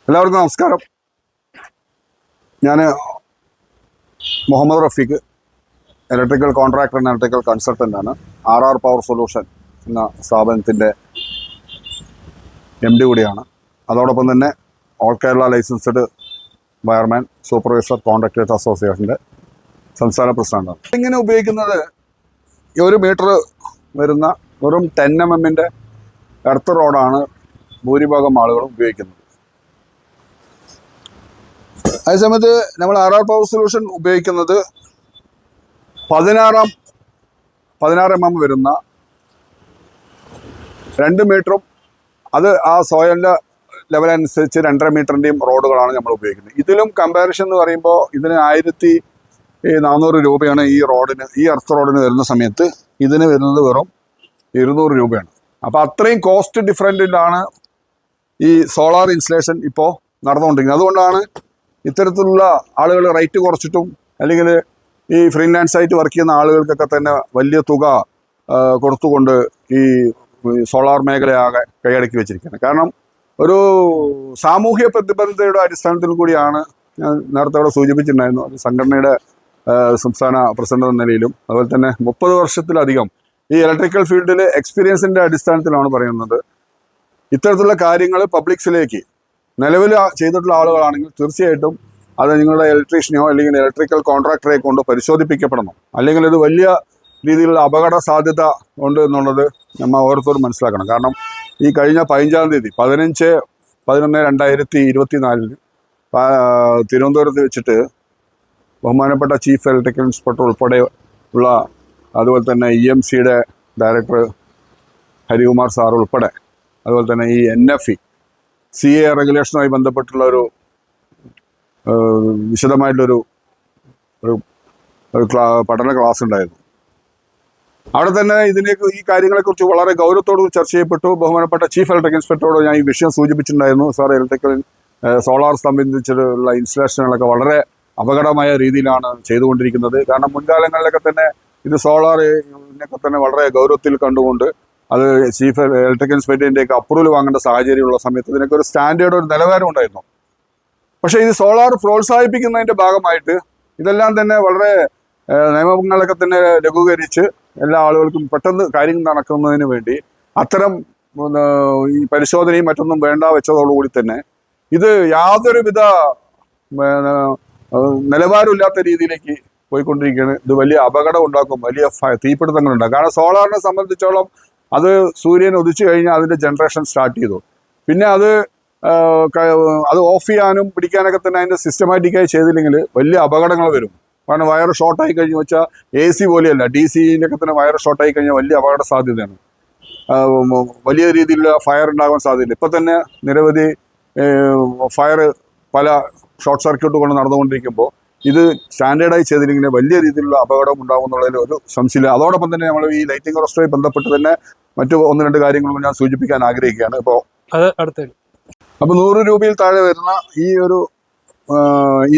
എല്ലാവർക്കും നമസ്കാരം. ഞാൻ Muhammad Rafeeq, electrical contractor and ഇലക്ട്രിക്കൽ കൺസൾട്ടൻ്റാണ്. RR പവർ സൊല്യൂഷൻ എന്ന സ്ഥാപനത്തിൻ്റെ MD കൂടിയാണ്. അതോടൊപ്പം തന്നെ all Kerala licensed wireman supervisor contractors അസോസിയേഷൻ്റെ സംസ്ഥാന പ്രസിഡന്റാണ്. ഇങ്ങനെ ഉപയോഗിക്കുന്നത് 1 മീറ്റർ വരുന്ന വെറും 10 mm എർത്ത് റോഡാണ് ഭൂരിഭാഗം ആളുകളും ഉപയോഗിക്കുന്നത്. അതേസമയത്ത് നമ്മൾ RR പവർ സൊല്യൂഷൻ ഉപയോഗിക്കുന്നത് 16 mm വരുന്ന 2 മീറ്ററും അത് ആ സോയിലിൻ്റെ ലെവലനുസരിച്ച് 2.5 മീറ്ററിൻ്റെയും റോഡുകളാണ് നമ്മൾ ഉപയോഗിക്കുന്നത്. ഇതിലും കമ്പാരിഷൻ എന്ന് പറയുമ്പോൾ ഇതിന് 1400 രൂപയാണ് ഈ റോഡിന്, ഈ എർത്ത് റോഡിന് വരുന്ന സമയത്ത് ഇതിന് വരുന്നത് വെറും 200 രൂപയാണ്. അപ്പോൾ അത്രയും കോസ്റ്റ് ഡിഫറൻറ്റിലാണ് ഈ സോളാർ ഇൻസ്റ്റലേഷൻ ഇപ്പോൾ നടന്നുകൊണ്ടിരിക്കുന്നത്. അതുകൊണ്ടാണ് ഇത്തരത്തിലുള്ള ആളുകൾ റേറ്റ് കുറച്ചിട്ടും അല്ലെങ്കിൽ ഈ ഫ്രീലാൻസ് ആയിട്ട് വർക്ക് ചെയ്യുന്ന ആളുകൾക്കൊക്കെ തന്നെ വലിയ തുക കൊടുത്തുകൊണ്ട് ഈ സോളാർ മേഖലയാകെ കൈയടക്കി വെച്ചിരിക്കുന്നത്. കാരണം ഒരു സാമൂഹ്യ പ്രതിബദ്ധതയുടെ അടിസ്ഥാനത്തിൽ കൂടിയാണ് ഞാൻ നേരത്തെ അവിടെ സൂചിപ്പിച്ചിട്ടുണ്ടായിരുന്നു. അത് സംഘടനയുടെ സംസ്ഥാന പ്രസിഡന്റ് എന്ന നിലയിലും അതുപോലെ തന്നെ 30 വർഷത്തിലധികം ഈ ഇലക്ട്രിക്കൽ ഫീൽഡിൽ എക്സ്പീരിയൻസിൻ്റെ അടിസ്ഥാനത്തിലാണ് പറയുന്നത്. ഇത്തരത്തിലുള്ള കാര്യങ്ങൾ പബ്ലിക്സിലേക്ക് നിലവിൽ ചെയ്തിട്ടുള്ള ആളുകളാണെങ്കിൽ തീർച്ചയായിട്ടും അത് നിങ്ങളുടെ ഇലക്ട്രീഷ്യനെയോ അല്ലെങ്കിൽ ഇലക്ട്രിക്കൽ കോൺട്രാക്ടറെ കൊണ്ട് പരിശോധിപ്പിക്കപ്പെടണം. അല്ലെങ്കിൽ ഇത് വലിയ രീതിയിലുള്ള അപകട സാധ്യത ഉണ്ട് എന്നുള്ളത് നമ്മൾ ഓരോരുത്തരും മനസ്സിലാക്കണം. കാരണം ഈ കഴിഞ്ഞ 15-ാം തീയതി 15/11/2024 തിരുവനന്തപുരത്ത് വെച്ചിട്ട് ബഹുമാനപ്പെട്ട ചീഫ് ഇലക്ട്രിക്കൽ ഇൻസ്പെക്ടർ ഉൾപ്പെടെ ഉള്ള അതുപോലെ തന്നെ EMCയുടെ ഡയറക്ടർ ഹരികുമാർ സാർ ഉൾപ്പെടെ അതുപോലെ തന്നെ ഈ NFE CA റെഗുലേഷനുമായി ബന്ധപ്പെട്ടുള്ള ഒരു വിശദമായിട്ടുള്ളൊരു പഠന ക്ലാസ് ഉണ്ടായിരുന്നു. അവിടെ തന്നെ ഈ കാര്യങ്ങളെക്കുറിച്ച് വളരെ ഗൗരവത്തോട് ചർച്ച ചെയ്യപ്പെട്ടു. ബഹുമാനപ്പെട്ട ചീഫ് ഇലക്ട്രിക്കൽ ഇൻസ്പെക്ടറോട് ഞാൻ ഈ വിഷയം സൂചിപ്പിച്ചിട്ടുണ്ടായിരുന്നു. സാർ, ഇലക്ട്രിക്കൽ സോളാർ സംബന്ധിച്ചിട്ടുള്ള ഇൻസ്റ്റലേഷനുകളൊക്കെ വളരെ അപകടമായ രീതിയിലാണ് ചെയ്തുകൊണ്ടിരിക്കുന്നത്. കാരണം മുൻകാലങ്ങളിലൊക്കെ തന്നെ ഇത് സോളാറിനൊക്കെ തന്നെ വളരെ ഗൗരവത്തിൽ കണ്ടുകൊണ്ട് അത് ചീഫ് ഇലക്ട്രിക്കൽ ഇൻസ്പെക്ടറിൻ്റെയൊക്കെ അപ്രൂവൽ വാങ്ങേണ്ട സാഹചര്യമുള്ള സമയത്ത് ഇതിനൊക്കെ ഒരു സ്റ്റാൻഡേർഡ്, ഒരു നിലവാരം ഉണ്ടായിരുന്നു. പക്ഷേ ഇത് സോളാർ പ്രോത്സാഹിപ്പിക്കുന്നതിൻ്റെ ഭാഗമായിട്ട് ഇതെല്ലാം തന്നെ വളരെ നിയമങ്ങളൊക്കെ തന്നെ ലഘൂകരിച്ച് എല്ലാ ആളുകൾക്കും പെട്ടെന്ന് കാര്യങ്ങൾ നടക്കുന്നതിന് വേണ്ടി അത്തരം ഈ പരിശോധനയും മറ്റൊന്നും വേണ്ട വെച്ചതോടുകൂടി തന്നെ ഇത് യാതൊരുവിധ നിലവാരമില്ലാത്ത രീതിയിലേക്ക് പോയിക്കൊണ്ടിരിക്കുകയാണ്. ഇത് വലിയ അപകടം ഉണ്ടാക്കും, വലിയ തീപിടുത്തങ്ങൾ ഉണ്ടാക്കും. കാരണം സോളാറിനെ സംബന്ധിച്ചോളം അത് സൂര്യൻ ഉദിച്ചു കഴിഞ്ഞാൽ അതിൻ്റെ ജനറേഷൻ സ്റ്റാർട്ട് ചെയ്തു. പിന്നെ അത് ഓഫ് ചെയ്യാനും പിടിക്കാനൊക്കെ തന്നെ അതിൻ്റെ സിസ്റ്റമാറ്റിക്കായി ചെയ്തില്ലെങ്കിൽ വലിയ അപകടങ്ങൾ വരും. കാരണം വയർ ഷോർട്ടായി കഴിഞ്ഞ് വെച്ചാൽ AC പോലെയല്ല, DC-യിലൊക്കെ തന്നെ വയർ ഷോർട്ടായി കഴിഞ്ഞാൽ വലിയ അപകട സാധ്യതയാണ്. വലിയ രീതിയിലുള്ള ഫയർ ഉണ്ടാകാൻ സാധ്യതയില്ല. ഇപ്പം തന്നെ നിരവധി ഫയർ പല ഷോർട്ട് സർക്യൂട്ട് കൊണ്ട് നടന്നുകൊണ്ടിരിക്കുമ്പോൾ ഇത് സ്റ്റാൻഡേർഡായി ചെയ്തില്ലെങ്കിൽ വലിയ രീതിയിലുള്ള അപകടം ഉണ്ടാകും എന്നുള്ളതിൽ ഒരു സംശയമില്ല. അതോടൊപ്പം തന്നെ നമ്മൾ ഈ ലൈറ്റിംഗ് റോസ്റ്ററുമായി ബന്ധപ്പെട്ട് തന്നെ മറ്റു 1-2 കാര്യങ്ങളും ഞാൻ സൂചിപ്പിക്കാൻ ആഗ്രഹിക്കുകയാണ്. അപ്പോൾ 100 രൂപയിൽ താഴെ വരുന്ന ഈ ഒരു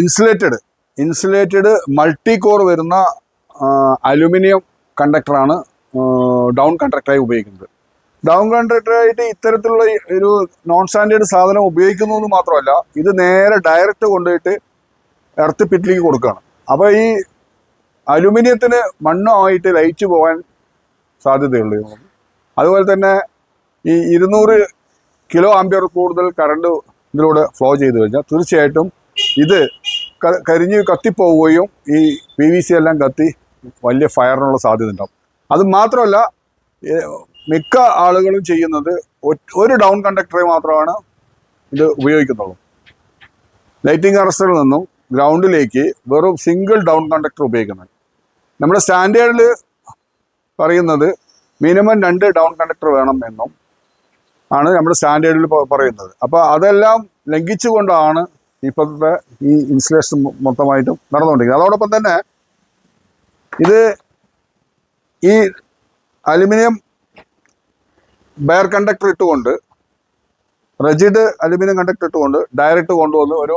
ഇൻസുലേറ്റഡ് മൾട്ടി കോർ വരുന്ന അലുമിനിയം കണ്ടക്ടറാണ് ഡൗൺ കണ്ടക്ടറായി ഉപയോഗിക്കുന്നത്. ഡൗൺ കണ്ടക്ടറായിട്ട് ഇത്തരത്തിലുള്ള ഒരു നോൺ സ്റ്റാൻഡേർഡ് സാധനം ഉപയോഗിക്കുന്നു എന്ന് മാത്രമല്ല, ഇത് നേരെ ഡയറക്റ്റ് കൊണ്ടുപോയിട്ട് എർത്ത് പിറ്റിലേക്ക് കൊടുക്കുകയാണ്. അപ്പോൾ ഈ അലുമിനിയത്തിന് മണ്ണുമായിട്ട് ലയിച്ചു പോകാൻ സാധ്യതയുള്ളൂ. അതുപോലെ തന്നെ ഈ 200 കിലോ ആംപിയർ കൂടുതൽ കറണ്ട് ഇതിലൂടെ ഫ്ലോ ചെയ്ത് കഴിഞ്ഞാൽ തീർച്ചയായിട്ടും ഇത് കരിഞ്ഞ് കത്തിപ്പോവുകയും ഈ PVC എല്ലാം കത്തി വലിയ ഫയറിനുള്ള സാധ്യത ഉണ്ടാവും. അത് മാത്രമല്ല, മിക്ക ആളുകളും ചെയ്യുന്നത് ഒരു ഡൗൺ കണ്ടക്ടറെ മാത്രമാണ് ഇത് ഉപയോഗിക്കുന്നുള്ളൂ. ലൈറ്റിംഗ് അറസ്റ്ററിൽ നിന്നും ഗ്രൗണ്ടിലേക്ക് വെറും സിംഗിൾ ഡൗൺ കണ്ടക്ടർ ഉപയോഗിക്കുന്നത്. നമ്മുടെ സ്റ്റാൻഡേർഡിൽ പറയുന്നത് മിനിമം 2 ഡൗൺ കണ്ടക്ടർ വേണം എന്നും ആണ് നമ്മുടെ സ്റ്റാൻഡേർഡിൽ പറയുന്നത്. അപ്പോൾ അതെല്ലാം ലംഘിച്ചുകൊണ്ടാണ് ഇപ്പോഴത്തെ ഈ ഇൻസ്റ്റലേഷൻ മൊത്തമായിട്ടും നടന്നുകൊണ്ടിരിക്കുന്നത്. അതോടൊപ്പം തന്നെ ഇത് ഈ അലുമിനിയം ബെയർ കണ്ടക്ടർ ഇട്ടുകൊണ്ട്, റിജിഡ് അലുമിനിയം കണ്ടക്ടർ ഇട്ടുകൊണ്ട് ഡയറക്റ്റ് കൊണ്ടുവന്ന് ഒരു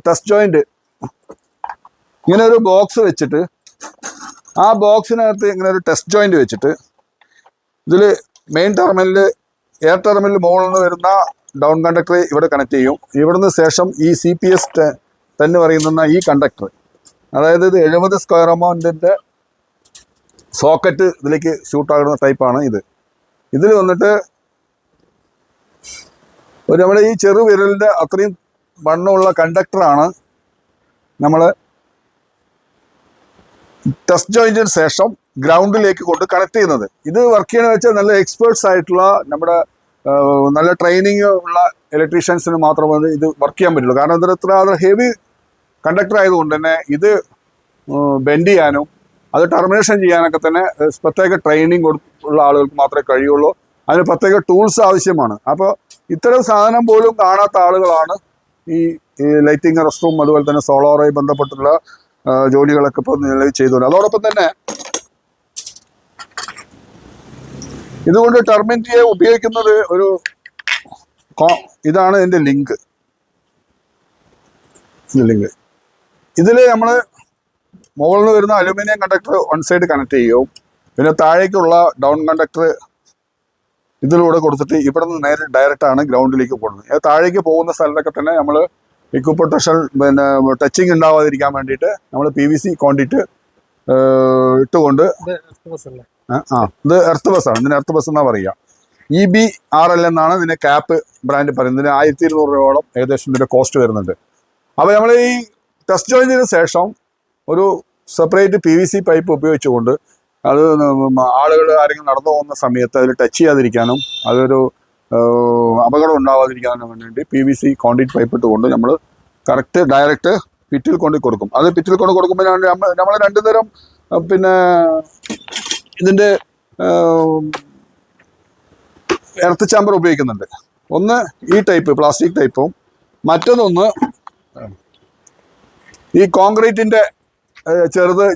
ടെസ്റ്റ് ജോയിന്റ് ഇങ്ങനെ ഒരു ബോക്സ് വെച്ചിട്ട് ആ ബോക്സിനകത്ത് ഇങ്ങനെ ഒരു ടെസ്റ്റ് ജോയിന്റ് വെച്ചിട്ട് ഇതിൽ മെയിൻ ടെർമിനലിൽ എയർ ടെർമിനൽ മുകളിൽ നിന്ന് വരുന്ന ഡൗൺ കണ്ടക്ടർ ഇവിടെ കണക്ട് ചെയ്യും. ഇവിടുന്ന് ശേഷം ഈ CPS തന്നെ പറയുന്ന ഈ കണ്ടക്ടർ, അതായത് ഇത് 70 സ്ക്വയർ എമൗണ്ടിൻ്റെ സോക്കറ്റ് ഇതിലേക്ക് ഷൂട്ടാകുന്ന ടൈപ്പാണ് ഇത്. ഇതിൽ വന്നിട്ട് നമ്മുടെ ഈ ചെറു വിരലിൻ്റെ അത്രയും വണ്ണമുള്ള കണ്ടക്ടറാണ് നമ്മൾ ടെസ്റ്റ് ജോയിന്റിന് ശേഷം ഗ്രൗണ്ടിലേക്ക് കൊണ്ട് കണക്ട് ചെയ്യുന്നത്. ഇത് വർക്ക് ചെയ്യണമെന്ന് വെച്ചാൽ നല്ല എക്സ്പേർട്സ് ആയിട്ടുള്ള നമ്മുടെ നല്ല ട്രെയിനിങ് ഉള്ള ഇലക്ട്രീഷ്യൻസിന് മാത്രമേ ഇത് വർക്ക് ചെയ്യാൻ പറ്റുള്ളൂ. കാരണം ഇതിന് ഇത്ര ഹെവി കണ്ടക്ടർ ആയതുകൊണ്ട് തന്നെ ഇത് ബെൻഡ് ചെയ്യാനും അത് ടെർമിനേഷൻ ചെയ്യാനൊക്കെ തന്നെ പ്രത്യേക ട്രെയിനിങ് ഉള്ള ആളുകൾക്ക് മാത്രമേ കഴിയുള്ളൂ. അതിന് പ്രത്യേക ടൂൾസ് ആവശ്യമാണ്. അപ്പോൾ ഇത്തരം സാധനം പോലും കാണാത്ത ആളുകളാണ് ഈ ലൈറ്റിംഗ് റെസ്റ്റും അതുപോലെ തന്നെ സോളാറുമായി ബന്ധപ്പെട്ടുള്ള ജോലികളൊക്കെ ഇപ്പോൾ നിലവിൽ ചെയ്തുകൊണ്ട്. അതോടൊപ്പം തന്നെ ഇതുകൊണ്ട് ടെർമിനേറ്റ് ഉപയോഗിക്കുന്നത് ഒരു ഇതാണ് ഇതിൻ്റെ ലിങ്ക്. ഇതിൽ നമ്മൾ മുകളിൽ നിന്ന് വരുന്ന aluminium conductor one side connect ചെയ്യും. പിന്നെ താഴേക്കുള്ള ഡൗൺ കണ്ടക്ടർ ഇതിലൂടെ കൊടുത്തിട്ട് ഇവിടെ നിന്ന് നേരെ ഡയറക്റ്റാണ് ഗ്രൗണ്ടിലേക്ക് പോകുന്നത്. താഴേക്ക് പോകുന്ന സ്ഥലത്തൊക്കെ തന്നെ നമ്മൾ ഇക്വിപ്പ് പ്രൊട്ടക്ഷൻ പിന്നെ ടച്ചിങ് ഉണ്ടാവാതിരിക്കാൻ വേണ്ടിയിട്ട് നമ്മൾ PVC കോണ്ടിറ്റ് ഇട്ടുകൊണ്ട് ഇത് എർത്ത് ബസ്സാണ്. ഇതിന് എർത്ത് ബസ് എന്നാണ് പറയുക. EBRL എന്നാണ് ഇതിന് ക്യാപ്പ് ബ്രാൻഡ് പറയുന്നത്. ഇതിന് 1200 രൂപയോളം ഏകദേശം ഇതിൻ്റെ കോസ്റ്റ് വരുന്നുണ്ട്. അപ്പോൾ നമ്മൾ ഈ ടെസ്റ്റ് ജോയിന്റിന് ശേഷം ഒരു സെപ്പറേറ്റ് PVC പൈപ്പ് ഉപയോഗിച്ചുകൊണ്ട് അത് ആളുകൾ ആരെങ്കിലും നടന്നു പോകുന്ന സമയത്ത് അതിൽ ടച്ച് ചെയ്യാതിരിക്കാനും അതൊരു അപകടം ഉണ്ടാവാതിരിക്കാനും വേണ്ടി PVC കോൺക്രീറ്റ് പൈപ്പ് ഇട്ടുകൊണ്ട് നമ്മൾ കറക്റ്റ് ഡയറക്റ്റ് പിറ്റിൽ കൊണ്ട് കൊടുക്കും. അത് പിറ്റിൽ കൊണ്ട് കൊടുക്കുമ്പോഴാണ് നമ്മൾ രണ്ടു തരം പിന്നെ ഇതിൻ്റെ എർത്ത് ചാമ്പർ ഉപയോഗിക്കുന്നുണ്ട്. ഒന്ന് ഈ ടൈപ്പ് പ്ലാസ്റ്റിക് ടൈപ്പും മറ്റൊന്ന് ഈ കോൺക്രീറ്റിൻ്റെ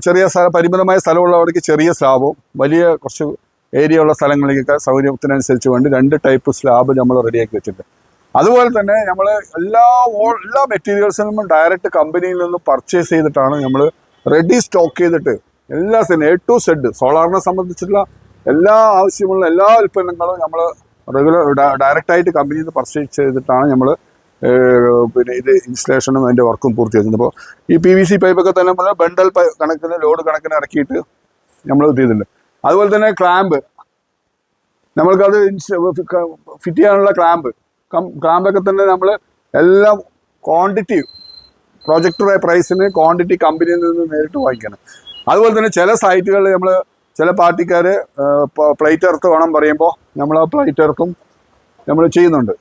ചെറിയ പരിമിതമായ സ്ഥലമുള്ളവർക്ക് ചെറിയ സ്ലാബും വലിയ കുറച്ച് ഏരിയ ഉള്ള സ്ഥലങ്ങളിലേക്കൊക്കെ സൗകര്യത്തിനനുസരിച്ച് വേണ്ടി 2 ടൈപ്പ് സ്ലാബ് നമ്മൾ റെഡിയാക്കി വെച്ചിട്ടുണ്ട്. അതുപോലെ തന്നെ നമ്മൾ എല്ലാ മെറ്റീരിയൽസിനും ഡയറക്റ്റ് കമ്പനിയിൽ നിന്ന് പർച്ചേസ് ചെയ്തിട്ടാണ് നമ്മൾ റെഡി സ്റ്റോക്ക് ചെയ്തിട്ട് എല്ലാ A to Z സോളാറിനെ സംബന്ധിച്ചുള്ള എല്ലാ ആവശ്യമുള്ള എല്ലാ ഉൽപ്പന്നങ്ങളും നമ്മൾ ഡയറക്റ്റായിട്ട് കമ്പനിയിൽ നിന്ന് പർച്ചേസ് ചെയ്തിട്ടാണ് നമ്മൾ പിന്നെ ഇത് ഇൻസ്റ്റലേഷനും അതിൻ്റെ വർക്കും പൂർത്തിയാക്കുന്നത്. അപ്പോൾ ഈ PVC പൈപ്പൊക്കെ തന്നെ നമ്മൾ ബണ്ടൽ കണക്കിന് ലോഡ് കണക്കിന് ഇറക്കിയിട്ട് നമ്മൾ ഇത് ചെയ്തിട്ടുണ്ട്. അതുപോലെ തന്നെ ക്ലാമ്പ് നമ്മൾക്കത് ഫിറ്റ് ചെയ്യാനുള്ള ക്ലാമ്പൊക്കെ തന്നെ നമ്മൾ എല്ലാം ക്വാണ്ടിറ്റി പ്രൊജക്ടറായ പ്രൈസിന് ക്വാണ്ടിറ്റി കമ്പനിയിൽ നിന്ന് നേരിട്ട് വാങ്ങിക്കണം. അതുപോലെ തന്നെ ചില സൈറ്റുകളിൽ നമ്മൾ ചില പാർട്ടിക്കാർ പ്ലേറ്റ് എർത്ത് വേണം പറയുമ്പോൾ നമ്മൾ ആ പ്ലേറ്റ് എർത്തും നമ്മൾ ചെയ്യുന്നുണ്ട്.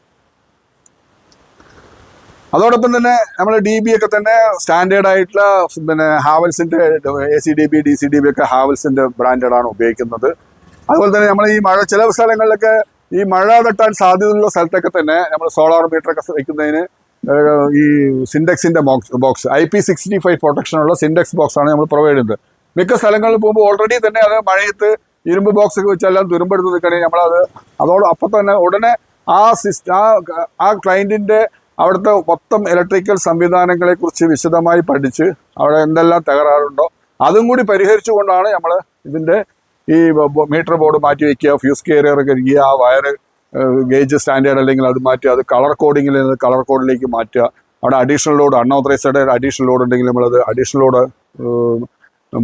അതോടൊപ്പം തന്നെ നമ്മൾ DB ഒക്കെ തന്നെ സ്റ്റാൻഡേർഡ് ആയിട്ടുള്ള പിന്നെ ഹാവൽസിൻ്റെ ACDB DCDB ഒക്കെ ഹാവൽസിൻ്റെ ബ്രാൻഡാണ് ഉപയോഗിക്കുന്നത്. അതുപോലെ തന്നെ നമ്മൾ ഈ ചില സ്ഥലങ്ങളിലൊക്കെ ഈ മഴ തട്ടാൻ സാധ്യതയുള്ള സ്ഥലത്തൊക്കെ തന്നെ നമ്മൾ സോളാർ മീറ്ററൊക്കെ വയ്ക്കുന്നതിന് ഈ സിൻഡെക്സിൻ്റെ ബോക്സ് IP65 പ്രൊട്ടക്ഷനുള്ള സിൻഡെക്സ് ബോക്സാണ് നമ്മൾ പ്രൊവൈഡ് ചെയ്യുന്നത്. മിക്ക സ്ഥലങ്ങളിൽ പോകുമ്പോൾ ഓൾറെഡി തന്നെ അത് മഴയത്ത് ഇരുമ്പ് ബോക്സ് ഒക്കെ വെച്ചെല്ലാം തുരുമ്പെടുത്ത് നിൽക്കണമെങ്കിൽ നമ്മളത് അപ്പം തന്നെ ഉടനെ ആ ക്ലയൻറ്റിൻ്റെ അവിടുത്തെ മൊത്തം ഇലക്ട്രിക്കൽ സംവിധാനങ്ങളെക്കുറിച്ച് വിശദമായി പഠിച്ച് അവിടെ എന്തെല്ലാം തകരാറുണ്ടോ അതും കൂടി പരിഹരിച്ചുകൊണ്ടാണ് നമ്മൾ ഇതിൻ്റെ ഈ മീറ്റർ ബോർഡ് മാറ്റി വയ്ക്കുക, ഫ്യൂസ് കാരിയർ കരിക്കുക, ആ വയർ ഗേജ് സ്റ്റാൻഡേർഡ് അല്ലെങ്കിൽ അത് മാറ്റുക, അത് കളർ കോഡിങ്ങിൽ നിന്ന് കളർ കോഡിലേക്ക് മാറ്റുക. അവിടെ additional load unauthorised additional load ഉണ്ടെങ്കിൽ നമ്മളത് അഡീഷണൽ ലോഡ്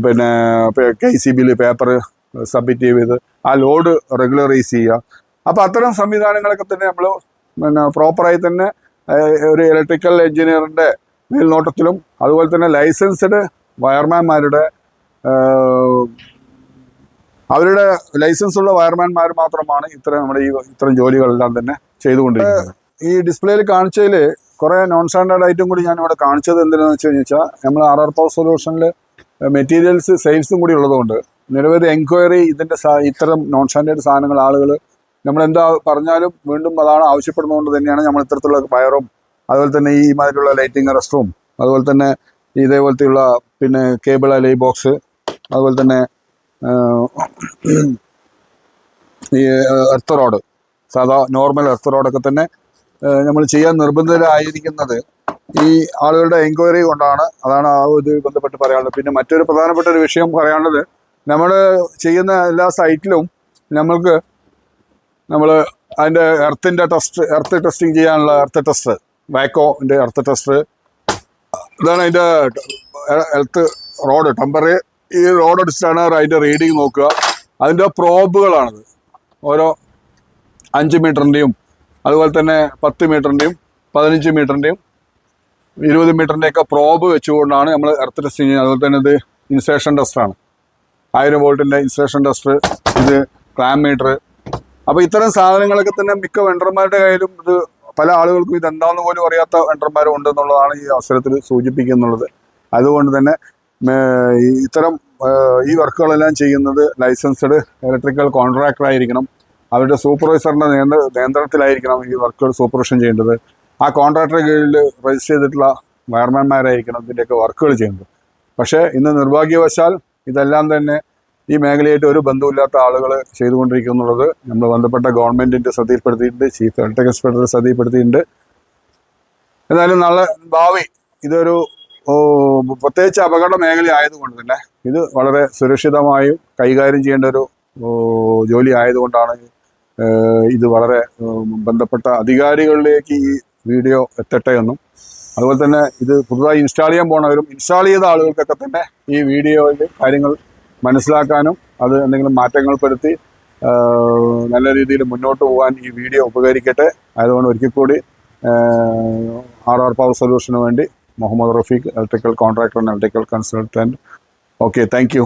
പിന്നെ KCBയിൽ പേപ്പർ സബ്മിറ്റ് ചെയ്ത് ആ ലോഡ് റെഗുലറൈസ് ചെയ്യുക. അപ്പോൾ അത്തരം സംവിധാനങ്ങളൊക്കെ തന്നെ നമ്മൾ പിന്നെ പ്രോപ്പറായി തന്നെ ഒരു ഇലക്ട്രിക്കൽ എഞ്ചിനീയറിൻ്റെ മേൽനോട്ടത്തിലും അതുപോലെ തന്നെ ലൈസൻസ്ഡ് വയർമാൻമാരുടെ അവരുടെ ലൈസൻസ് ഉള്ള വയർമാൻമാർ മാത്രമാണ് ഇത്തരം ജോലികളെല്ലാം തന്നെ ചെയ്തുകൊണ്ടിരിക്കുന്നത്. ഈ ഡിസ്പ്ലേയിൽ കാണിച്ചതിൽ കുറേ നോൺ സ്റ്റാൻഡേർഡ് ഐറ്റം കൂടി ഞാനിവിടെ കാണിച്ചത് എന്തിനാണെന്ന് വെച്ച് കഴിഞ്ഞാൽ നമ്മൾ RR പവർ സൊല്യൂഷനിൽ മെറ്റീരിയൽസ് സെയിൽസും കൂടി ഉള്ളതുകൊണ്ട് നിരവധി എൻക്വയറി ഇത്തരം നോൺ സ്റ്റാൻഡേർഡ് സാധനങ്ങൾ ആളുകൾ നമ്മളെന്താ പറഞ്ഞാലും വീണ്ടും അതാണ് ആവശ്യപ്പെടുന്നതുകൊണ്ട് തന്നെയാണ് നമ്മൾ ഇത്തരത്തിലുള്ള വയറും അതുപോലെ തന്നെ ഈ മാതിരിയുള്ള ലൈറ്റിംഗ് അറസ്റ്റും അതുപോലെ തന്നെ ഇതേപോലത്തെയുള്ള പിന്നെ കേബിൾ അലൈ ബോക്സ് അതുപോലെ തന്നെ ഈ എർത്ത് റോഡ് സാധാ നോർമൽ എർത്ത് റോഡൊക്കെ തന്നെ നമ്മൾ ചെയ്യാൻ നിർബന്ധിതരായിരിക്കുന്നത് ഈ ആളുകളുടെ എൻക്വയറി കൊണ്ടാണ്. അതാണ് ആ ഇത് ബന്ധപ്പെട്ട് പറയാനുള്ളത്. പിന്നെ മറ്റൊരു പ്രധാനപ്പെട്ട ഒരു വിഷയം പറയാനുള്ളത്, നമ്മൾ ചെയ്യുന്ന എല്ലാ സൈറ്റിലും നമ്മൾ അതിൻ്റെ എർത്ത് ടെസ്റ്റിംഗ് ചെയ്യാനുള്ള എർത്ത് ടെസ്റ്റർ, വാക്കോൻ്റെ എർത്ത് ടെസ്റ്റർ. ഇതാണ് അതിൻ്റെ എർത്ത് റോഡ് ടെമ്പററി. ഈ റോഡ് അടിച്ചിട്ടാണ് അതിൻ്റെ റീഡിങ് നോക്കുക. അതിൻ്റെ പ്രോബുകളാണിത്. ഓരോ 5 മീറ്ററിൻ്റെയും അതുപോലെ തന്നെ 10 മീറ്ററിൻ്റെയും 15 മീറ്ററിൻ്റെയും 20 മീറ്ററിൻ്റെയൊക്കെ പ്രോബ് വെച്ചുകൊണ്ടാണ് നമ്മൾ എർത്ത് ടെസ്റ്റിങ് ചെയ്യുന്നത്. അതുപോലെ തന്നെ ഇത് ഇൻസുലേഷൻ ടെസ്റ്ററാണ്, 1000 വോൾട്ടിൻ്റെ ഇൻസുലേഷൻ ടെസ്റ്റർ. ഇത് ക്ലാം മീറ്റർ. അപ്പോൾ ഇത്തരം സാധനങ്ങളൊക്കെ തന്നെ മിക്ക വെണ്ടർമാരുടെ കയ്യിലും ഇത് പല ആളുകൾക്കും ഇതെന്താണെന്ന് പോലും അറിയാത്ത വെണ്ടർമാരും ഉണ്ടെന്നുള്ളതാണ് ഈ അവസരത്തിൽ സൂചിപ്പിക്കുന്നുള്ളത്. അതുകൊണ്ട് തന്നെ ഇത്തരം ഈ വർക്കുകളെല്ലാം ചെയ്യുന്നത് ലൈസൻസ്ഡ് ഇലക്ട്രിക്കൽ കോൺട്രാക്ടർ ആയിരിക്കണം. അവരുടെ സൂപ്പർവൈസറിൻ്റെ നിയന്ത്രണത്തിലായിരിക്കണം ഈ വർക്കുകൾ സൂപ്പർവിഷൻ ചെയ്യേണ്ടത്. ആ കോൺട്രാക്ടറുടെ കീഴിൽ രജിസ്റ്റർ ചെയ്തിട്ടുള്ള വയർമാൻമാരായിരിക്കണം ഇതിൻ്റെയൊക്കെ വർക്കുകൾ ചെയ്യുന്നത്. പക്ഷേ ഇന്ന് നിർഭാഗ്യവശാൽ ഇതെല്ലാം തന്നെ ഈ മേഖലയായിട്ട് ഒരു ബന്ധമില്ലാത്ത ആളുകൾ ചെയ്തുകൊണ്ടിരിക്കുന്നുള്ളത് നമ്മൾ ബന്ധപ്പെട്ട ഗവൺമെൻറ്റിൻ്റെ ശ്രദ്ധയിൽപ്പെടുത്തിയിട്ടുണ്ട്, ചീഫ് ഇലക്ട്രിക്കൽ ഇൻസ്പെക്ടർ ശ്രദ്ധയിൽപ്പെടുത്തിയിട്ടുണ്ട്. എന്നാലും നാളെ ഭാവി ഇതൊരു പ്രത്യേകിച്ച് അപകട മേഖല ആയതുകൊണ്ട് തന്നെ ഇത് വളരെ സുരക്ഷിതമായും കൈകാര്യം ചെയ്യേണ്ട ഒരു ജോലി ആയതുകൊണ്ടാണ് ഇത് വളരെ ബന്ധപ്പെട്ട അധികാരികളിലേക്ക് ഈ വീഡിയോ എത്തട്ടെ എന്നും, അതുപോലെ തന്നെ ഇത് പുതുതായി ഇൻസ്റ്റാൾ ചെയ്യാൻ പോണവരും ഇൻസ്റ്റാൾ ചെയ്ത ആളുകൾക്കൊക്കെ തന്നെ ഈ വീഡിയോയിൽ കാര്യങ്ങൾ മനസ്സിലാക്കാനും അത് എന്തെങ്കിലും മാറ്റങ്ങൾ വരുത്തി നല്ല രീതിയിൽ മുന്നോട്ട് പോകാൻ ഈ വീഡിയോ ഉപകരിക്കട്ടെ. അതുകൊണ്ട് ഒരിക്കൽ കൂടി RR പവർ സൊല്യൂഷന് വേണ്ടി Muhammad Rafeeq, electrical contractor and electrical consultant. Okay, thank U.